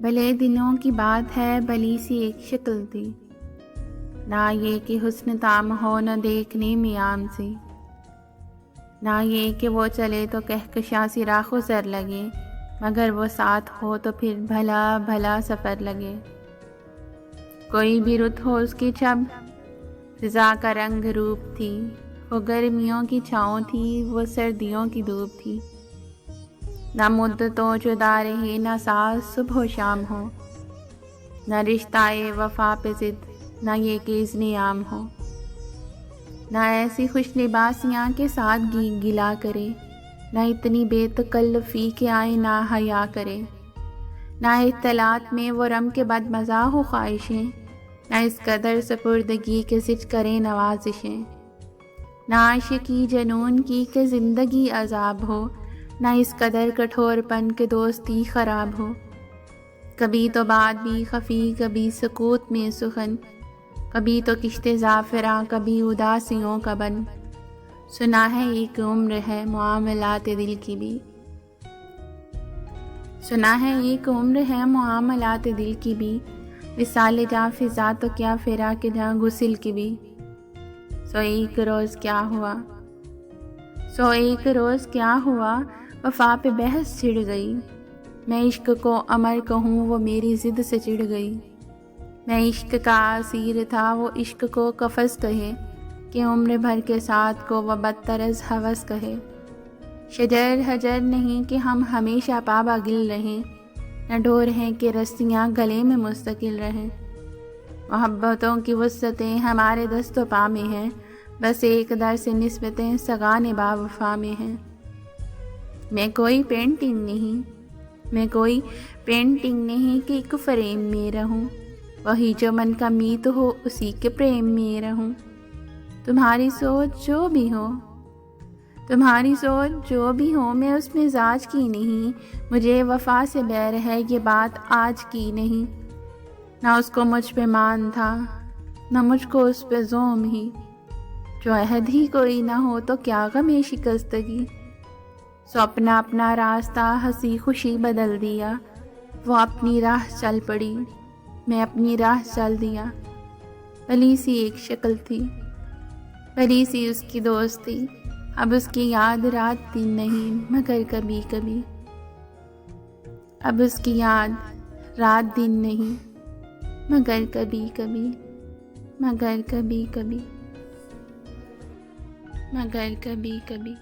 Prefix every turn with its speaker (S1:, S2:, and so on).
S1: بھلے دنوں کی بات ہے، بھلی سی ایک شکل تھی، نہ یہ کہ حسن تام ہو نہ دیکھنے میں عام سی، نہ یہ کہ وہ چلے تو کہکشاں سی راہ گزر لگے، مگر وہ ساتھ ہو تو پھر بھلا بھلا سفر لگے۔ کوئی بھی رت ہو اس کی چھب، فضا کا رنگ روپ تھی، وہ گرمیوں کی چھاؤں تھی، وہ سردیوں کی دھوپ تھی۔ نہ مدتوں جدا رہے، نہ ساز صبح و شام ہو، نہ رشتہ وفا پہ ضد، نہ یہ کہ اذن عام ہو، نہ ایسی خوش لباسیاں کے ساتھ گلا کرے، نہ اتنی بے تکلفی کے آئے نہ حیا کرے، نہ اختلاط میں وہ رم کے بد مزاح و خواہشیں، نہ اس قدر سپردگی کے ضد کرے نوازشیں، نہ عاشقی جنون کی کہ زندگی عذاب ہو، نہ اس قدر کٹھور پن کے دوستی خراب ہو۔ کبھی تو بات بھی خفی، کبھی سکوت میں سخن، کبھی تو کشتے زعفراں، کبھی اداسیوں کا بن۔ سنا ہے ایک عمر ہے معاملات دل کی بھی، سنا ہے ایک عمر ہے معاملات دل کی بھی، وصال جاں فضا تو کیا فراق جاں غسل کی بھی۔ سو ایک روز کیا ہوا، سو ایک روز کیا ہوا، وفا پہ بحث چھڑ گئی، میں عشق کو امر کہوں وہ میری ضد سے چڑ گئی۔ میں عشق کا اسیر تھا وہ عشق کو قفس کہے، کہ عمر بھر کے ساتھ کو وہ بدتر از ہوس کہے۔ شجر حجر نہیں کہ ہم ہمیشہ پاباگل رہیں، نہ ڈور ہیں کہ رسیاں گلے میں مستقل رہیں۔ محبتوں کی وسعتیں ہمارے دست و پا میں ہیں، بس ایک در سے نسبتیں سگان با وفا میں ہیں۔ میں کوئی پینٹنگ نہیں، میں کوئی پینٹنگ نہیں کہ ایک فریم میں رہوں، وہی جو من کا میت ہو اسی کے پریم میں رہوں۔ تمہاری سوچ جو بھی ہو، تمہاری سوچ جو بھی ہو، میں اس مزاج کی نہیں، مجھے وفا سے بیر ہے یہ بات آج کی نہیں۔ نہ اس کو مجھ پہ مان تھا، نہ مجھ کو اس پہ زوم ہی، جو عہد ہی کوئی نہ ہو تو کیا غم شکستگی۔ سو اپنا اپنا راستہ ہنسی خوشی بدل دیا، وہ اپنی راہ چل پڑی، میں اپنی راہ چل دیا۔ بھلی سی ایک شکل تھی، بھلی سی اس کی دوست تھی، اب اس کی یاد رات دن نہیں مگر کبھی کبھی، اب اس کی یاد رات دن نہیں مگر کبھی کبھی، مگر کبھی کبھی، مگر کبھی کبھی۔